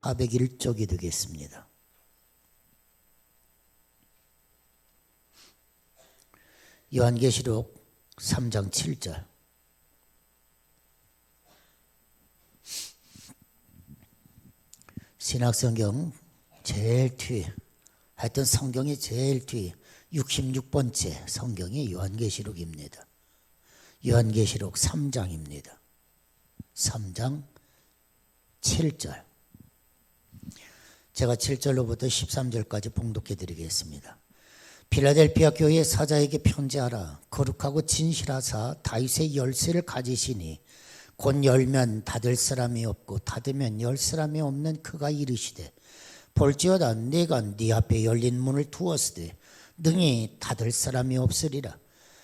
401쪽이 되겠습니다. 요한계시록 3장 7절. 신약성경 제일 뒤에, 하여튼 성경이 제일 뒤에 66번째 성경이 요한계시록입니다. 요한계시록 3장입니다. 3장 7절. 제가 7절로부터 13절까지 봉독해 드리겠습니다. 필라델피아 교회의 사자에게 편지하라. 거룩하고 진실하사 다윗의 열쇠를 가지시니 곧 열면 닫을 사람이 없고 닫으면 열 사람이 없는 그가 이르시되, 볼지어다 내가 네 앞에 열린 문을 두었으되 능히 닫을 사람이 없으리라.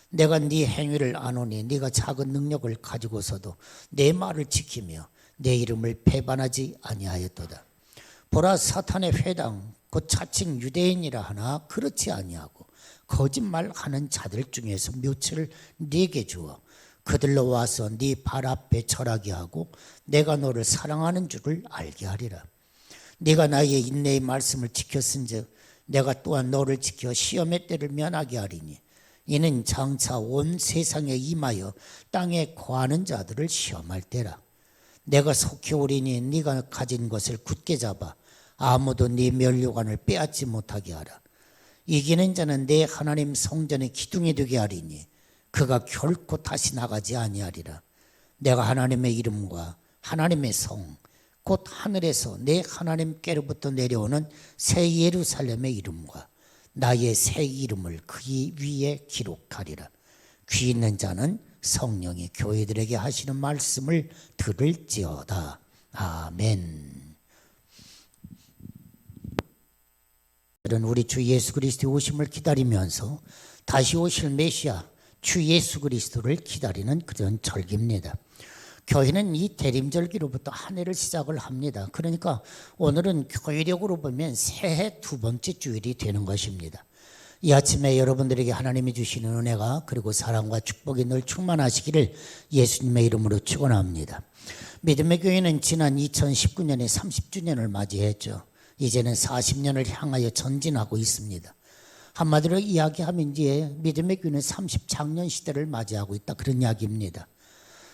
내가 네 행위를 아노니 네가 작은 능력을 가지고서도 내 말을 지키며 내 이름을 배반하지 아니하였도다. 보라, 사탄의 회당 곧 자칭 유대인이라 하나 그렇지 아니하고 거짓말하는 자들 중에서 몇을 네게 주어 그들로 와서 네 발 앞에 절하게 하고 내가 너를 사랑하는 줄을 알게 하리라. 네가 나의 인내의 말씀을 지켰은즉 내가 또한 너를 지켜 시험의 때를 면하게 하리니 이는 장차 온 세상에 임하여 땅에 거하는 자들을 시험할 때라. 내가 속히 오리니 네가 가진 것을 굳게 잡아 아무도 네 면류관을 빼앗지 못하게 하라. 이기는 자는 내 하나님 성전의 기둥이 되게 하리니 그가 결코 다시 나가지 아니하리라. 내가 하나님의 이름과 하나님의 성 곧 하늘에서 내 하나님께로부터 내려오는 새 예루살렘의 이름과 나의 새 이름을 그 위에 기록하리라. 귀 있는 자는 성령이 교회들에게 하시는 말씀을 들을지어다. 아멘. 우리 주 예수 그리스도의 오심을 기다리면서 다시 오실 메시아 주 예수 그리스도를 기다리는 그런 절기입니다. 교회는 이 대림절기로부터 한 해를 시작을 합니다. 그러니까 오늘은 교회력으로 보면 새해 두 번째 주일이 되는 것입니다. 이 아침에 여러분들에게 하나님이 주시는 은혜가 그리고 사랑과 축복이 늘 충만하시기를 예수님의 이름으로 축원합니다. 믿음의 교회는 지난 2019년에 30주년을 맞이했죠. 이제는 40년을 향하여 전진하고 있습니다. 한마디로 이야기하면 이제 믿음의 교회는 30장년 시대를 맞이하고 있다, 그런 이야기입니다.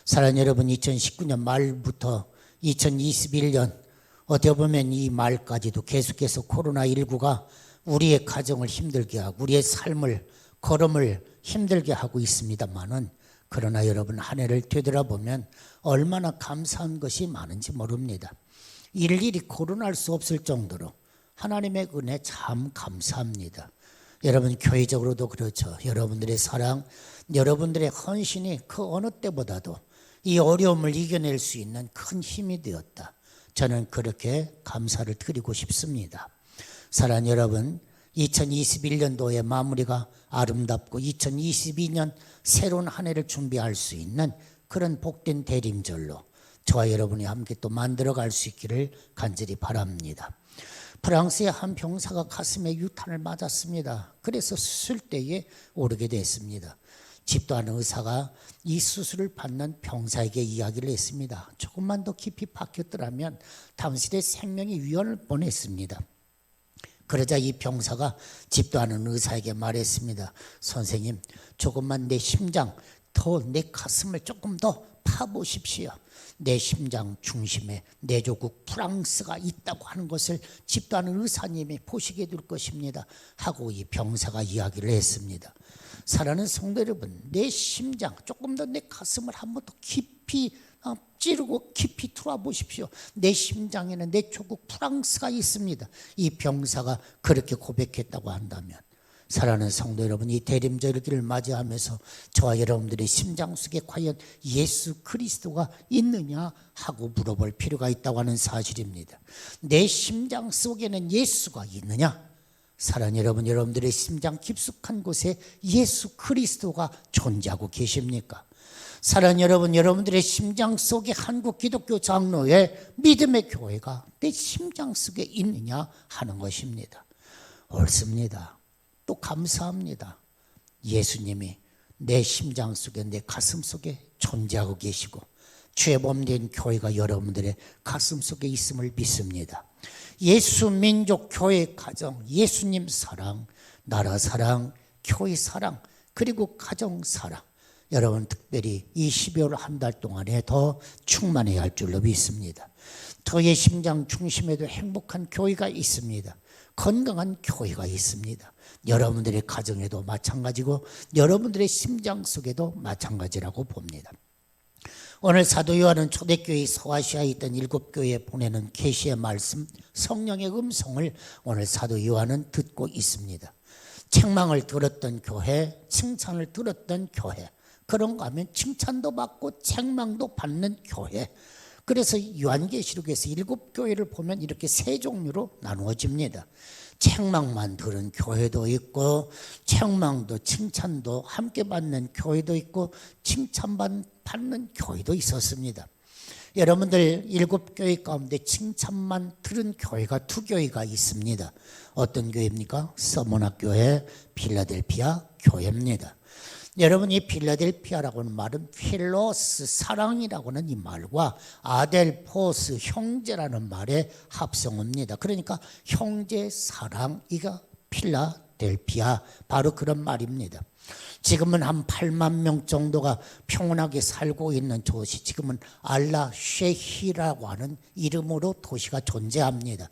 사랑하는 여러분, 2019년 말부터 2021년 어떻게 보면 이 말까지도 계속해서 코로나19가 우리의 가정을 힘들게 하고 우리의 삶을 걸음을 힘들게 하고 있습니다만은, 그러나 여러분 한 해를 되돌아보면 얼마나 감사한 것이 많은지 모릅니다. 일일이 거론할 수 없을 정도로 하나님의 은혜 참 감사합니다. 여러분 교회적으로도 그렇죠. 여러분들의 사랑, 여러분들의 헌신이 그 어느 때보다도 이 어려움을 이겨낼 수 있는 큰 힘이 되었다. 저는 그렇게 감사를 드리고 싶습니다. 사랑하는 여러분, 2021년도의 마무리가 아름답고 2022년 새로운 한 해를 준비할 수 있는 그런 복된 대림절로 저와 여러분이 함께 또 만들어갈 수 있기를 간절히 바랍니다. 프랑스의 한 병사가 가슴에 유탄을 맞았습니다. 그래서 수술대에 오르게 됐습니다. 집도 않은 의사가 이 수술을 받는 병사에게 이야기를 했습니다. 조금만 더 깊이 박혔더라면 당신의 생명이 위험을 뻔했습니다. 그러자 이 병사가 집도 않은 의사에게 말했습니다. 선생님, 조금만 내 심장 더, 내 가슴을 조금 더 파보십시오. 내 심장 중심에 내 조국 프랑스가 있다고 하는 것을 집도 않은 의사님이 보시게 될 것입니다 하고 이 병사가 이야기를 했습니다. 사랑하는 성도 여러분, 내 심장 조금 더, 내 가슴을 한번 더 깊이 찌르고 깊이 들어와 보십시오. 내 심장에는 내 조국 프랑스가 있습니다. 이 병사가 그렇게 고백했다고 한다면, 사랑하는 성도 여러분, 이 대림절기를 맞이하면서 저와 여러분들의 심장 속에 과연 예수 그리스도가 있느냐 하고 물어볼 필요가 있다고 하는 사실입니다. 내 심장 속에는 예수가 있느냐? 사랑하는 여러분, 여러분들의 심장 깊숙한 곳에 예수 그리스도가 존재하고 계십니까? 사랑하는 여러분, 여러분들의 심장 속에 한국 기독교 장로의 믿음의 교회가 내 심장 속에 있느냐 하는 것입니다. 옳습니다. 또 감사합니다. 예수님이 내 심장 속에, 내 가슴 속에 존재하고 계시고 죄범된 교회가 여러분들의 가슴 속에 있음을 믿습니다. 예수 민족 교회 가정, 예수님 사랑, 나라 사랑, 교회 사랑, 그리고 가정 사랑, 여러분 특별히 이 12월 한 달 동안에 더 충만해야 할 줄로 믿습니다. 저의 심장 중심에도 행복한 교회가 있습니다. 건강한 교회가 있습니다. 여러분들의 가정에도 마찬가지고 여러분들의 심장 속에도 마찬가지라고 봅니다. 오늘 사도 요한은 초대교회 서아시아에 있던 7교회에 보내는 계시의 말씀, 성령의 음성을 오늘 사도 요한은 듣고 있습니다. 책망을 들었던 교회, 칭찬을 들었던 교회, 그런가 하면 칭찬도 받고 책망도 받는 교회. 그래서 요한계시록에서 7교회를 보면 이렇게 세 종류로 나누어집니다. 책망만 들은 교회도 있고, 책망도 칭찬도 함께 받는 교회도 있고, 칭찬받는 교회도 있었습니다. 여러분들 7교회 가운데 칭찬만 들은 교회가 2교회가 있습니다. 어떤 교회입니까? 서머나 교회, 필라델피아 교회입니다. 여러분, 이 필라델피아라고 하는 말은 필로스, 사랑이라고 하는 이 말과 아델포스, 형제라는 말의 합성어입니다. 그러니까 형제 사랑, 이가 필라델피아, 바로 그런 말입니다. 지금은 한 8만 명 정도가 평온하게 살고 있는 도시, 지금은 알라쉐히라고 하는 이름으로 도시가 존재합니다.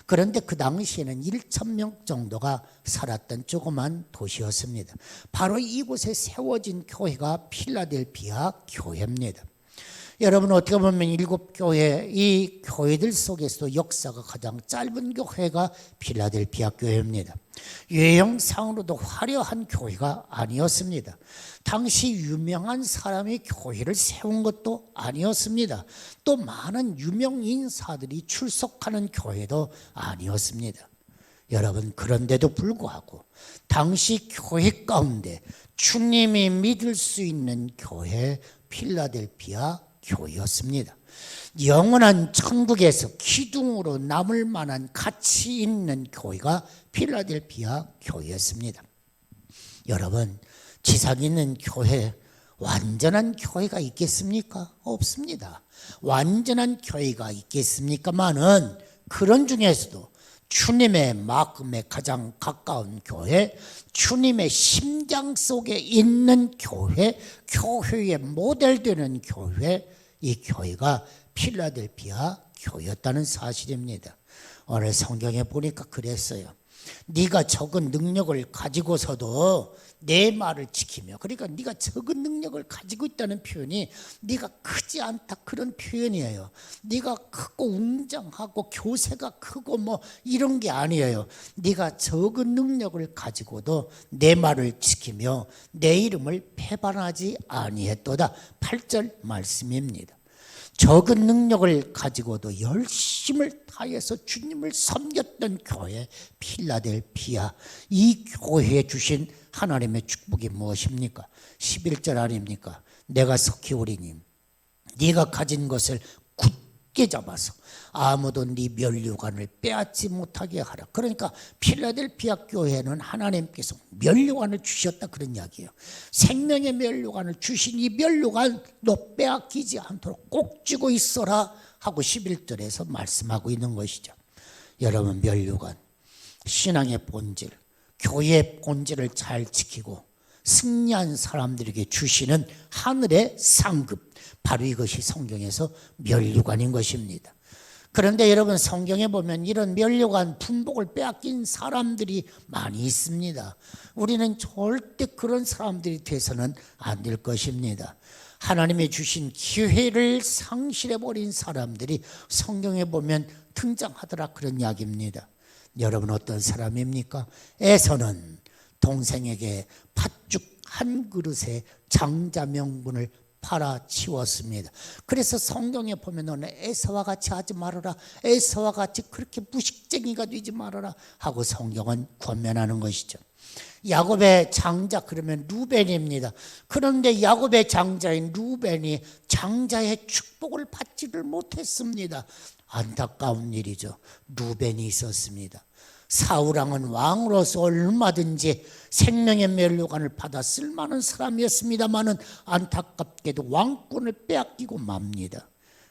그런데 그 당시에는 1,000명 정도가 살았던 조그만 도시였습니다. 바로 이곳에 세워진 교회가 필라델피아 교회입니다. 여러분, 어떻게 보면 7교회, 이 교회들 속에서도 역사가 가장 짧은 교회가 필라델피아 교회입니다. 외형상으로도 화려한 교회가 아니었습니다. 당시 유명한 사람이 교회를 세운 것도 아니었습니다. 또 많은 유명 인사들이 출석하는 교회도 아니었습니다. 여러분, 그런데도 불구하고 당시 교회 가운데 주님이 믿을 수 있는 교회, 필라델피아 교회였습니다. 영원한 천국에서 기둥으로 남을 만한 가치 있는 교회가 필라델피아 교회였습니다. 여러분, 지상에 있는 교회, 완전한 교회가 있겠습니까? 없습니다. 완전한 교회가 있겠습니까마는 그런 중에서도 주님의 마음에 가장 가까운 교회, 주님의 심장 속에 있는 교회, 교회의 모델되는 교회, 이 교회가 필라델피아 교회였다는 사실입니다. 오늘 성경에 보니까 그랬어요. 네가 적은 능력을 가지고서도 내 말을 지키며, 그러니까 네가 적은 능력을 가지고 있다는 표현이 네가 크지 않다, 그런 표현이에요. 네가 크고 웅장하고 교세가 크고 뭐 이런 게 아니에요. 네가 적은 능력을 가지고도 내 말을 지키며 내 이름을 배반하지 아니했도다. 8절 말씀입니다. 적은 능력을 가지고도 열심을 다해서 주님을 섬겼던 교회 필라델피아, 이 교회에 주신 하나님의 축복이 무엇입니까? 11절 아닙니까? 내가 속히 오리니 네가 가진 것을 굳게 잡아서 아무도 네 면류관을 빼앗지 못하게 하라. 그러니까 필라델피아 교회는 하나님께서 면류관을 주셨다, 그런 이야기예요. 생명의 면류관을 주신 이 면류관 너 빼앗기지 않도록 꼭 쥐고 있어라 하고 11절에서 말씀하고 있는 것이죠. 여러분, 면류관, 신앙의 본질, 교회의 본질을 잘 지키고 승리한 사람들에게 주시는 하늘의 상급, 바로 이것이 성경에서 면류관인 것입니다. 그런데 여러분, 성경에 보면 이런 면류관, 품복을 빼앗긴 사람들이 많이 있습니다. 우리는 절대 그런 사람들이 돼서는 안 될 것입니다. 하나님이 주신 기회를 상실해버린 사람들이 성경에 보면 등장하더라, 그런 이야기입니다. 여러분, 어떤 사람입니까? 에서는 동생에게 팥죽 한 그릇에 장자 명분을 팔아치웠습니다. 그래서 성경에 보면 너는 에서와 같이 하지 말아라, 에서와 같이 그렇게 무식쟁이가 되지 말아라 하고 성경은 권면하는 것이죠. 야곱의 장자, 그러면 루벤입니다. 그런데 야곱의 장자인 루벤이 장자의 축복을 받지를 못했습니다. 안타까운 일이죠. 루벤이 있었습니다. 사울왕은 왕으로서 얼마든지 생명의 면류관을 받아 쓸만한 사람이었습니다마는 안타깝게도 왕권을 빼앗기고 맙니다.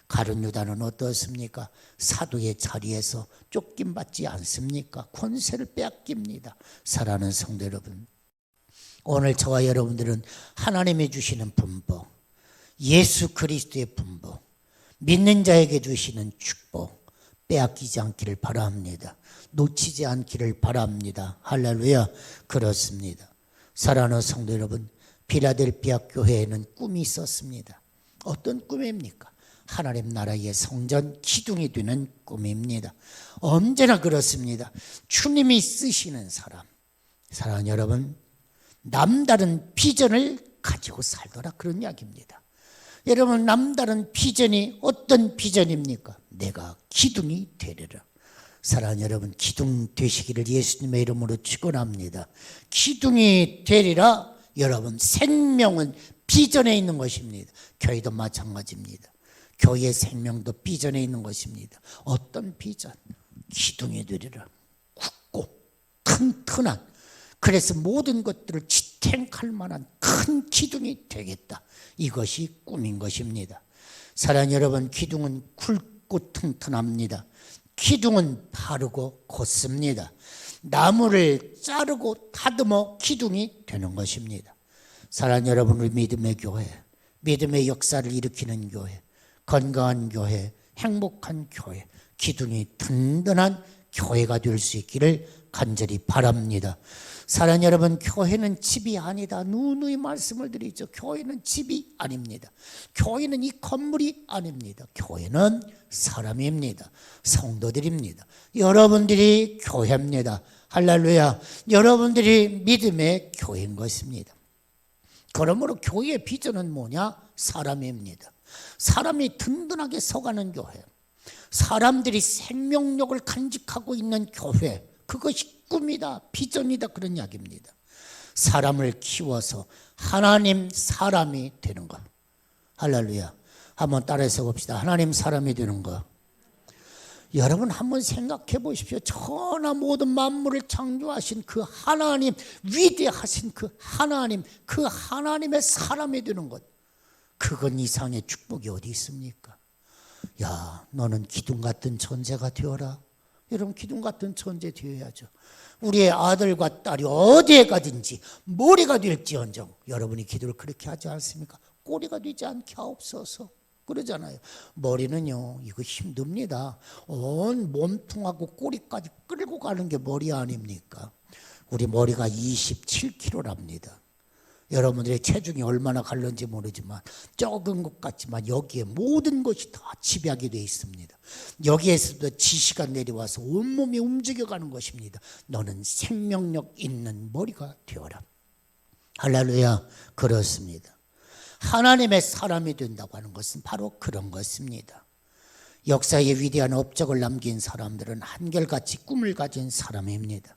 가룟 유다는 어떻습니까? 사도의 자리에서 쫓김받지 않습니까? 권세를 빼앗깁니다. 사랑하는 성도 여러분, 오늘 저와 여러분들은 하나님이 주시는 분복, 예수 그리스도의 분복, 믿는 자에게 주시는 축복 빼앗기지 않기를 바랍니다. 놓치지 않기를 바랍니다. 할렐루야. 그렇습니다. 사랑하는 성도 여러분, 필라델피아 교회에는 꿈이 있었습니다. 어떤 꿈입니까? 하나님 나라의 성전 기둥이 되는 꿈입니다. 언제나 그렇습니다. 주님이 쓰시는 사람, 사랑하는 여러분, 남다른 비전을 가지고 살더라, 그런 이야기입니다. 여러분, 남다른 비전이 어떤 비전입니까? 내가 기둥이 되리라. 사랑하는 여러분, 기둥 되시기를 예수님의 이름으로 축원합니다. 기둥이 되리라. 여러분, 생명은 비전에 있는 것입니다. 교회도 마찬가지입니다. 교회의 생명도 비전에 있는 것입니다. 어떤 비전? 기둥이 되리라. 굳고 튼튼한, 그래서 모든 것들을 지탱할 만한 큰 기둥이 되겠다. 이것이 꿈인 것입니다. 사랑하는 여러분, 기둥은 굵고 튼튼합니다. 기둥은 바르고 곧습니다. 나무를 자르고 다듬어 기둥이 되는 것입니다. 사랑하는 여러분, 우리 믿음의 교회, 믿음의 역사를 일으키는 교회, 건강한 교회, 행복한 교회, 기둥이 든든한 교회가 될 수 있기를 간절히 바랍니다. 사랑하는 여러분, 교회는 집이 아니다. 누누이 말씀을 드리죠. 교회는 집이 아닙니다. 교회는 이 건물이 아닙니다. 교회는 사람입니다. 성도들입니다. 여러분들이 교회입니다. 할렐루야. 여러분들이 믿음의 교회인 것입니다. 그러므로 교회의 비전은 뭐냐? 사람입니다. 사람이 든든하게 서가는 교회, 사람들이 생명력을 간직하고 있는 교회, 그것이 꿈이다, 비전이다, 그런 이야기입니다. 사람을 키워서 하나님 사람이 되는 것. 할렐루야. 한번 따라해서 봅시다. 하나님 사람이 되는 것. 여러분 한번 생각해 보십시오. 천하 모든 만물을 창조하신 그 하나님, 위대하신 그 하나님, 그 하나님의 사람이 되는 것. 그건 이상의 축복이 어디 있습니까? 야, 너는 기둥 같은 존재가 되어라. 여러분, 기둥 같은 존재 되어야죠. 우리의 아들과 딸이 어디에 가든지 머리가 될지언정, 여러분이 기도를 그렇게 하지 않습니까? 꼬리가 되지 않게 하옵소서 그러잖아요. 머리는요, 이거 힘듭니다. 온 몸통하고 꼬리까지 끌고 가는 게 머리 아닙니까? 우리 머리가 27kg랍니다. 여러분들의 체중이 얼마나 갈는지 모르지만 적은 것 같지만 여기에 모든 것이 다 집약이 되어 있습니다. 여기에서도 지시가 내려와서 온몸이 움직여가는 것입니다. 너는 생명력 있는 머리가 되어라. 할렐루야. 그렇습니다. 하나님의 사람이 된다고 하는 것은 바로 그런 것입니다. 역사의 위대한 업적을 남긴 사람들은 한결같이 꿈을 가진 사람입니다.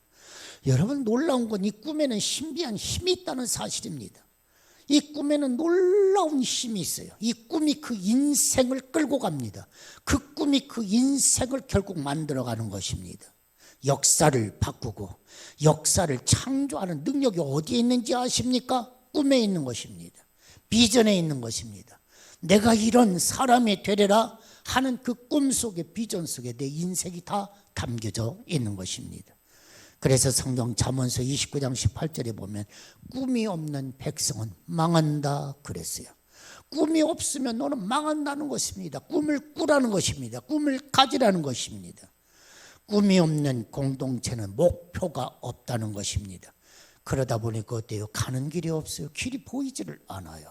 여러분, 놀라운 건 이 꿈에는 신비한 힘이 있다는 사실입니다. 이 꿈에는 놀라운 힘이 있어요. 이 꿈이 그 인생을 끌고 갑니다. 그 꿈이 그 인생을 결국 만들어가는 것입니다. 역사를 바꾸고 역사를 창조하는 능력이 어디에 있는지 아십니까? 꿈에 있는 것입니다. 비전에 있는 것입니다. 내가 이런 사람이 되리라 하는 그 꿈 속에, 비전 속에 내 인생이 다 담겨져 있는 것입니다. 그래서 성경 잠언서 29장 18절에 보면 꿈이 없는 백성은 망한다 그랬어요. 꿈이 없으면 너는 망한다는 것입니다. 꿈을 꾸라는 것입니다. 꿈을 가지라는 것입니다. 꿈이 없는 공동체는 목표가 없다는 것입니다. 그러다 보니까 어때요? 가는 길이 없어요. 길이 보이지를 않아요.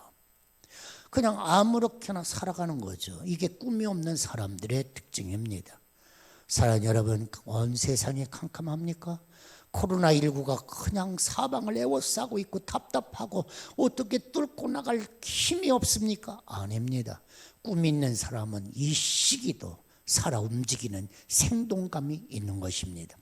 그냥 아무렇게나 살아가는 거죠. 이게 꿈이 없는 사람들의 특징입니다. 사랑하는 여러분, 온 세상이 캄캄합니까? 코로나19가 그냥 사방을 에워싸고 있고 답답하고 어떻게 뚫고 나갈 힘이 없습니까? 아닙니다. 꿈 있는 사람은 이 시기도 살아 움직이는 생동감이 있는 것입니다.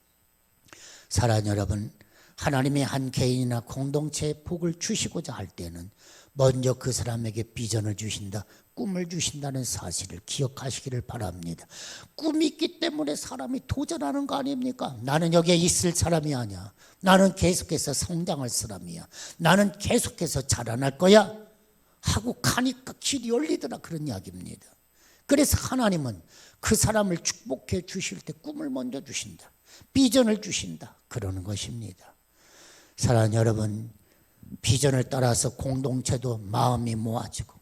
사랑하는 여러분, 하나님이 한 개인이나 공동체에 복을 주시고자 할 때는 먼저 그 사람에게 비전을 주신다, 꿈을 주신다는 사실을 기억하시기를 바랍니다. 꿈이 있기 때문에 사람이 도전하는 거 아닙니까? 나는 여기에 있을 사람이 아니야. 나는 계속해서 성장할 사람이야. 나는 계속해서 자라날 거야 하고 가니까 길이 열리더라, 그런 이야기입니다. 그래서 하나님은 그 사람을 축복해 주실 때 꿈을 먼저 주신다, 비전을 주신다, 그러는 것입니다. 사랑하는 여러분, 비전을 따라서 공동체도 마음이 모아지고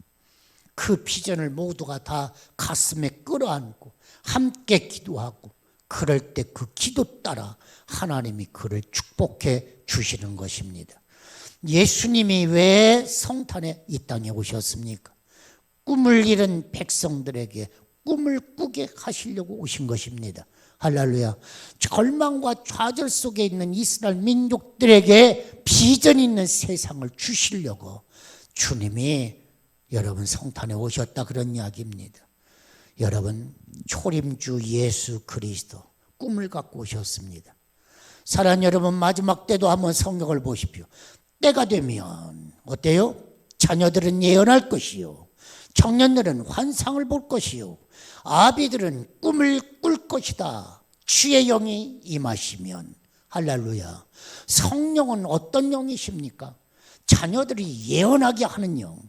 그 비전을 모두가 다 가슴에 끌어안고 함께 기도하고, 그럴 때 그 기도 따라 하나님이 그를 축복해 주시는 것입니다. 예수님이 왜 성탄에 이 땅에 오셨습니까? 꿈을 잃은 백성들에게 꿈을 꾸게 하시려고 오신 것입니다. 할렐루야. 절망과 좌절 속에 있는 이스라엘 민족들에게 비전 있는 세상을 주시려고 주님이 여러분 성탄에 오셨다, 그런 이야기입니다. 여러분, 초림주 예수 그리스도 꿈을 갖고 오셨습니다. 사랑하는 여러분, 마지막 때도 한번 성경을 보십시오. 때가 되면 어때요? 자녀들은 예언할 것이요, 청년들은 환상을 볼 것이요, 아비들은 꿈을 꿀 것이다. 주의 영이 임하시면. 할렐루야. 성령은 어떤 영이십니까? 자녀들이 예언하게 하는 영,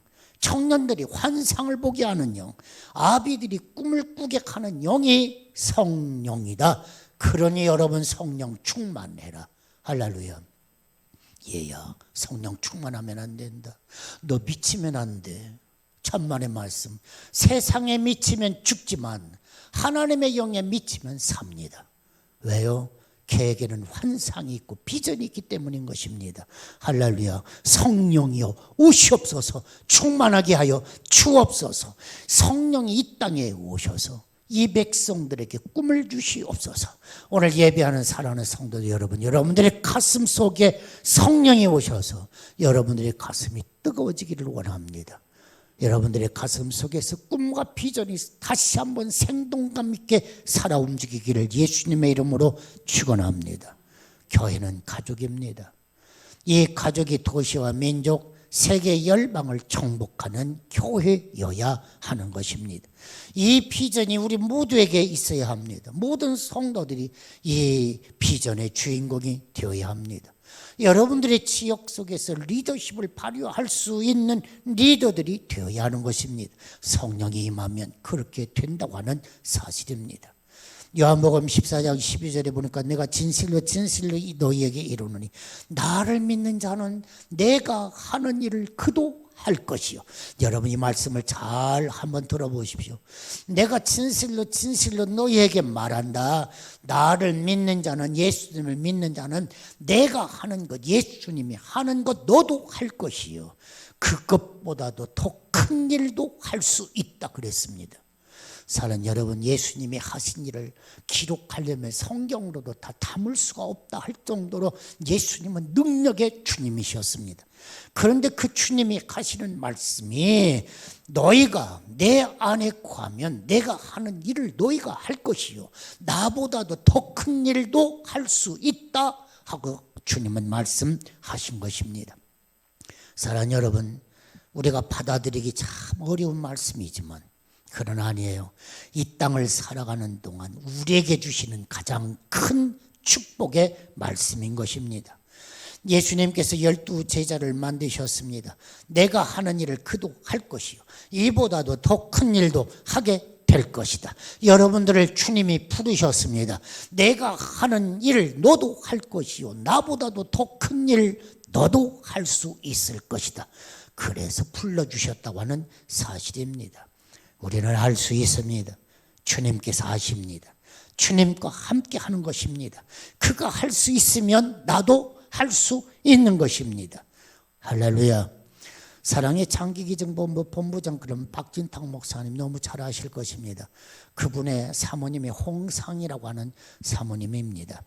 청년들이 환상을 보게 하는 영, 아비들이 꿈을 꾸게 하는 영이 성령이다. 그러니 여러분, 성령 충만해라. 할렐루야. 얘야, 성령 충만하면 안 된다. 너 미치면 안 돼. 천만의 말씀. 세상에 미치면 죽지만 하나님의 영에 미치면 삽니다. 왜요? 걔에게는 환상이 있고 비전이 있기 때문인 것입니다. 할렐루야. 성령이여 오시옵소서, 충만하게 하여 주옵소서. 성령이 이 땅에 오셔서 이 백성들에게 꿈을 주시옵소서. 오늘 예배하는 사랑하는 성도 여러분, 여러분들의 가슴 속에 성령이 오셔서 여러분들의 가슴이 뜨거워지기를 원합니다. 여러분들의 가슴 속에서 꿈과 비전이 다시 한번 생동감 있게 살아 움직이기를 예수님의 이름으로 축원합니다. 교회는 가족입니다. 이 가족이 도시와 민족, 세계 열방을 정복하는 교회여야 하는 것입니다. 이 비전이 우리 모두에게 있어야 합니다. 모든 성도들이 이 비전의 주인공이 되어야 합니다. 여러분들의 지역 속에서 리더십을 발휘할 수 있는 리더들이 되어야 하는 것입니다. 성령이 임하면 그렇게 된다고 하는 사실입니다. 요한복음 14장 12절에 보니까 내가 진실로 진실로 너희에게 이르노니 나를 믿는 자는 내가 하는 일을 그도 할 것이요. 여러분, 이 말씀을 잘 한번 들어보십시오. 내가 진실로 진실로 너희에게 말한다. 나를 믿는 자는, 예수님을 믿는 자는 내가 하는 것, 예수님이 하는 것 너도 할 것이요, 그것보다도 더 큰 일도 할 수 있다 그랬습니다. 사랑하는 여러분, 예수님이 하신 일을 기록하려면 성경으로도 다 담을 수가 없다 할 정도로 예수님은 능력의 주님이셨습니다. 그런데 그 주님이 하시는 말씀이 너희가 내 안에 거하면 내가 하는 일을 너희가 할 것이요, 나보다도 더 큰 일도 할 수 있다 하고 주님은 말씀하신 것입니다. 사랑하는 여러분, 우리가 받아들이기 참 어려운 말씀이지만 그건 아니에요. 이 땅을 살아가는 동안 우리에게 주시는 가장 큰 축복의 말씀인 것입니다. 예수님께서 12 제자를 만드셨습니다. 내가 하는 일을 그도 할 것이요, 이보다도 더 큰 일도 하게 될 것이다. 여러분들을 주님이 부르셨습니다. 내가 하는 일을 너도 할 것이요, 나보다도 더 큰 일 너도 할 수 있을 것이다. 그래서 불러주셨다고 하는 사실입니다. 우리는 할 수 있습니다. 주님께서 하십니다. 주님과 함께 하는 것입니다. 그가 할 수 있으면 나도 할 수 있는 것입니다. 할렐루야. 사랑의 장기기증본부 본부장, 그럼 박진탁 목사님 너무 잘 아실 것입니다. 그분의 사모님이 홍상이라고 하는 사모님입니다.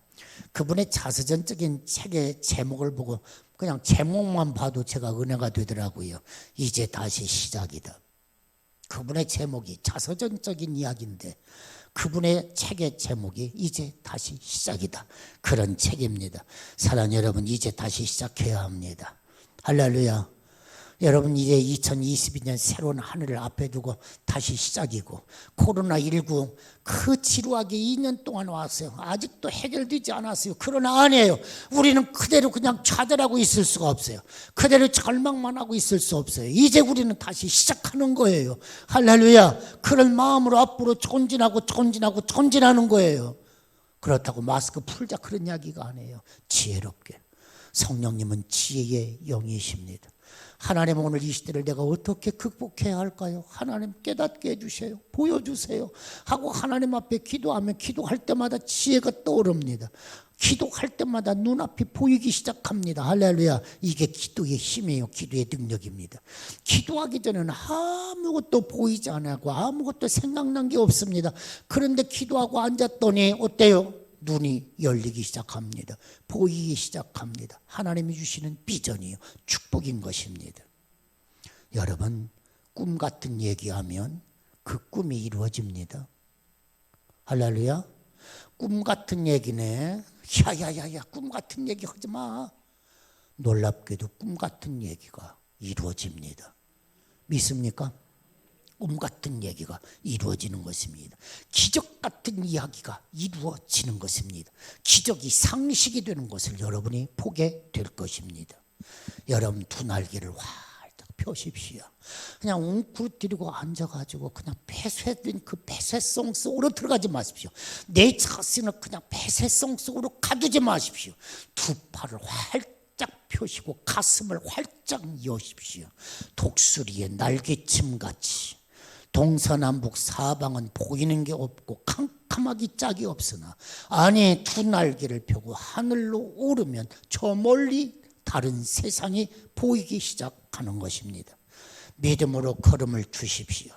그분의 자서전적인 책의 제목을 보고 그냥 제목만 봐도 제가 은혜가 되더라고요. 이제 다시 시작이다. 그분의 제목이 자서전적인 이야기인데 그분의 책의 제목이 이제 다시 시작이다. 그런 책입니다. 사랑하는 여러분, 이제 다시 시작해야 합니다. 할렐루야. 여러분, 이제 2022년 새로운 한 해를 앞에 두고 다시 시작이고, 코로나19 그 지루하게 2년 동안 왔어요. 아직도 해결되지 않았어요. 그러나 아니에요. 우리는 그대로 그냥 좌절하고 있을 수가 없어요. 그대로 절망만 하고 있을 수 없어요. 이제 우리는 다시 시작하는 거예요. 할렐루야. 그런 마음으로 앞으로 전진하는 거예요. 그렇다고 마스크 풀자 그런 이야기가 아니에요. 지혜롭게. 성령님은 지혜의 영이십니다. 하나님, 오늘 이 시대를 내가 어떻게 극복해야 할까요? 하나님 깨닫게 해주세요. 보여주세요. 하고 하나님 앞에 기도하면 기도할 때마다 지혜가 떠오릅니다. 기도할 때마다 눈앞이 보이기 시작합니다. 할렐루야. 이게 기도의 힘이에요. 기도의 능력입니다. 기도하기 전에는 아무것도 보이지 않고 아무것도 생각난 게 없습니다. 그런데 기도하고 앉았더니 어때요? 눈이 열리기 시작합니다. 보이기 시작합니다. 하나님이 주시는 비전이요, 축복인 것입니다. 여러분, 꿈 같은 얘기하면 그 꿈이 이루어집니다. 할렐루야. 꿈 같은 얘기네. 야야야야, 꿈 같은 얘기 하지 마. 놀랍게도 꿈 같은 얘기가 이루어집니다. 믿습니까? 꿈 같은 얘기가 이루어지는 것입니다. 기적 같은 이야기가 이루어지는 것입니다. 기적이 상식이 되는 것을 여러분이 보게 될 것입니다. 여러분, 두 날개를 활짝 펴십시오. 그냥 웅크리고 앉아가지고 그냥 폐쇄된 그 폐쇄성 속으로 들어가지 마십시오. 내 자신을 그냥 폐쇄성 속으로 가두지 마십시오. 두 팔을 활짝 펴시고 가슴을 활짝 여십시오. 독수리의 날개침같이 동서남북 사방은 보이는 게 없고 캄캄하기 짝이 없으나, 아니, 두 날개를 펴고 하늘로 오르면 저 멀리 다른 세상이 보이기 시작하는 것입니다. 믿음으로 걸음을 주십시오.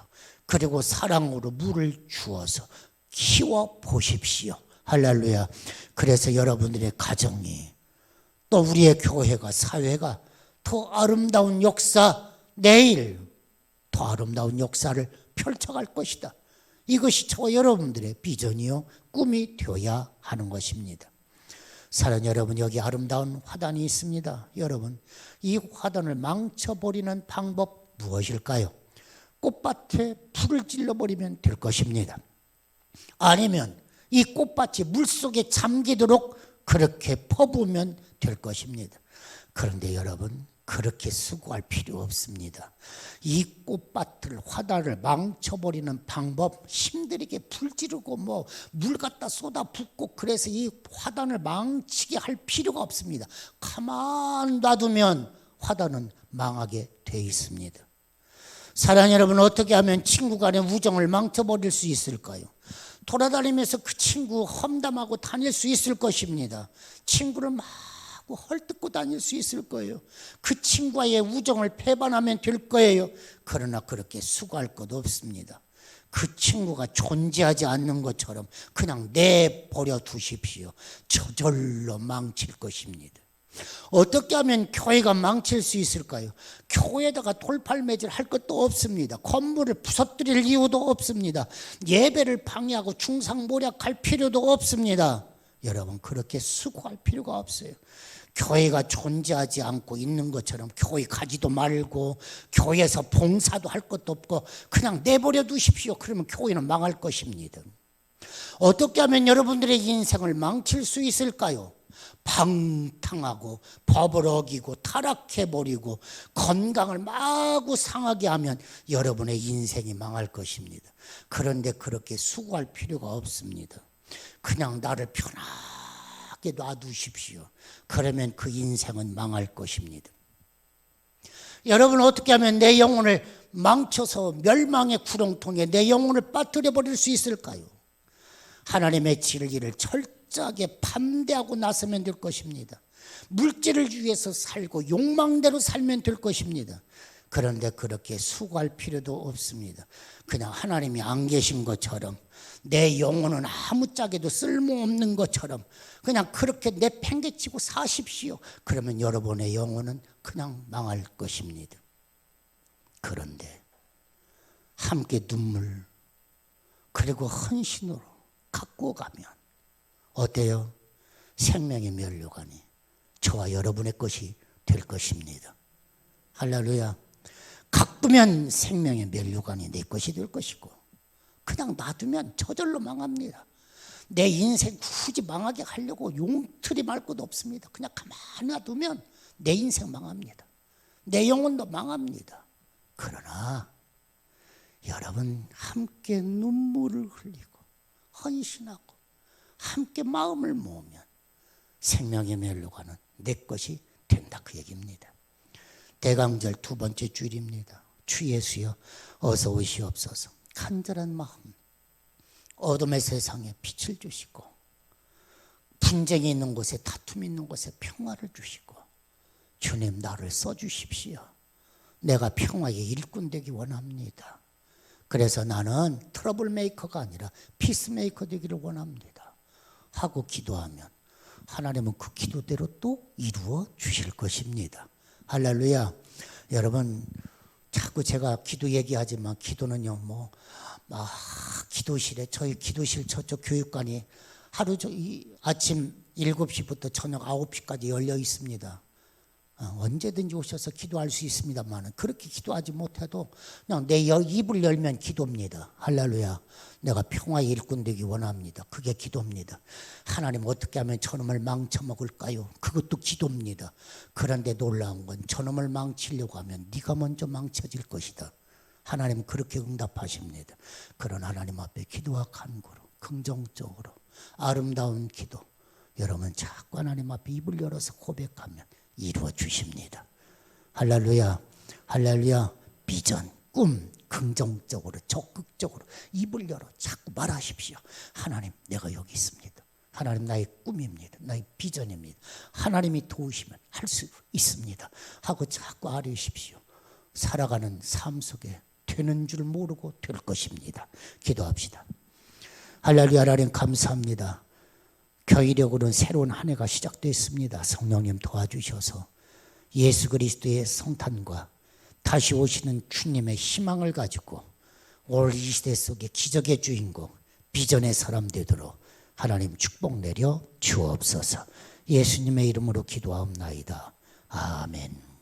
그리고 사랑으로 물을 주어서 키워 보십시오. 할렐루야. 그래서 여러분들의 가정이, 또 우리의 교회가, 사회가 더 아름다운 역사, 내일 더 아름다운 역사를 펼쳐갈 것이다. 이것이 저와 여러분들의 비전이요, 꿈이 되어야 하는 것입니다. 사랑하는 여러분, 여기 아름다운 화단이 있습니다. 여러분, 이 화단을 망쳐버리는 방법 무엇일까요? 꽃밭에 불을 질러버리면 될 것입니다. 아니면 이 꽃밭이 물속에 잠기도록 그렇게 퍼부으면 될 것입니다. 그런데 여러분, 그렇게 수고할 필요 없습니다. 이 꽃밭을, 화단을 망쳐버리는 방법, 힘들게 불 지르고 물 갖다 쏟아붓고 그래서 이 화단을 망치게 할 필요가 없습니다. 가만 놔두면 화단은 망하게 돼 있습니다. 사랑하는 여러분, 어떻게 하면 친구 간의 우정을 망쳐버릴 수 있을까요? 돌아다니면서 그 친구 험담하고 다닐 수 있을 것입니다. 친구를 막 헐뜯고 다닐 수 있을 거예요. 그 친구와의 우정을 배반하면 될 거예요. 그러나 그렇게 수고할 것 없습니다. 그 친구가 존재하지 않는 것처럼 그냥 내버려 두십시오. 저절로 망칠 것입니다. 어떻게 하면 교회가 망칠 수 있을까요? 교회에다가 돌팔매질 할 것도 없습니다. 건물을 부서뜨릴 이유도 없습니다. 예배를 방해하고 중상모략할 필요도 없습니다. 여러분, 그렇게 수고할 필요가 없어요. 교회가 존재하지 않고 있는 것처럼 교회 가지도 말고 교회에서 봉사도 할 것도 없고 그냥 내버려 두십시오. 그러면 교회는 망할 것입니다. 어떻게 하면 여러분들의 인생을 망칠 수 있을까요? 방탕하고 법을 어기고 타락해버리고 건강을 마구 상하게 하면 여러분의 인생이 망할 것입니다. 그런데 그렇게 수고할 필요가 없습니다. 그냥 나를 편하게 놔두십시오. 그러면 그 인생은 망할 것입니다. 여러분, 어떻게 하면 내 영혼을 망쳐서 멸망의 구렁텅이에 내 영혼을 빠뜨려 버릴 수 있을까요? 하나님의 진리를 철저하게 반대하고 나서면 될 것입니다. 물질을 위해서 살고 욕망대로 살면 될 것입니다. 그런데 그렇게 수고할 필요도 없습니다. 그냥 하나님이 안 계신 것처럼, 내 영혼은 아무짝에도 쓸모없는 것처럼 그냥 그렇게 내팽개치고 사십시오. 그러면 여러분의 영혼은 그냥 망할 것입니다. 그런데 함께 눈물, 그리고 헌신으로 갖고 가면 어때요? 생명의 면류관이 저와 여러분의 것이 될 것입니다. 할렐루야. 가꾸면 생명의 면류관이 내 것이 될 것이고 그냥 놔두면 저절로 망합니다. 내 인생 굳이 망하게 하려고 용틀이 말 것도 없습니다. 그냥 가만히 놔두면 내 인생 망합니다. 내 영혼도 망합니다. 그러나 여러분 함께 눈물을 흘리고 헌신하고 함께 마음을 모으면 생명의 면류관은 내 것이 된다 그 얘기입니다. 대강절 두 번째 주일입니다. 주 예수여 어서 오시옵소서. 간절한 마음 어둠의 세상에 빛을 주시고 분쟁이 있는 곳에 다툼이 있는 곳에 평화를 주시고 주님 나를 써주십시오. 내가 평화의 일꾼 되기 원합니다. 그래서 나는 트러블 메이커가 아니라 피스 메이커 되기를 원합니다 하고 기도하면 하나님은 그 기도대로 또 이루어 주실 것입니다. 할렐루야. 여러분 자꾸 제가 기도 얘기하지만 기도는요 기도실에 저희 기도실 저쪽 교육관이 하루 아침 7시부터 저녁 9시까지 열려 있습니다. 언제든지 오셔서 기도할 수 있습니다만 그렇게 기도하지 못해도 그냥 내 입을 열면 기도입니다. 할렐루야. 내가 평화의 일꾼 되기 원합니다. 그게 기도입니다. 하나님 어떻게 하면 저놈을 망쳐먹을까요? 그것도 기도입니다. 그런데 놀라운 건 저놈을 망치려고 하면 네가 먼저 망쳐질 것이다. 하나님은 그렇게 응답하십니다. 그런 하나님 앞에 기도와 간구로 긍정적으로 아름다운 기도 여러분 자꾸 하나님 앞에 입을 열어서 고백하면 이루어 주십니다. 할렐루야. 할렐루야. 비전, 꿈 긍정적으로 적극적으로 입을 열어 자꾸 말하십시오. 하나님 내가 여기 있습니다. 하나님 나의 꿈입니다. 나의 비전입니다. 하나님이 도우시면 할 수 있습니다 하고 자꾸 아뢰십시오. 살아가는 삶 속에 되는 줄 모르고 될 것입니다. 기도합시다. 할렐루야. 하나님 감사합니다. 교회력으로는 새로운 한 해가 시작됐습니다. 성령님 도와주셔서 예수 그리스도의 성탄과 다시 오시는 주님의 희망을 가지고 올 이 시대 속에 기적의 주인공 비전의 사람 되도록 하나님 축복 내려 주옵소서. 예수님의 이름으로 기도하옵나이다. 아멘.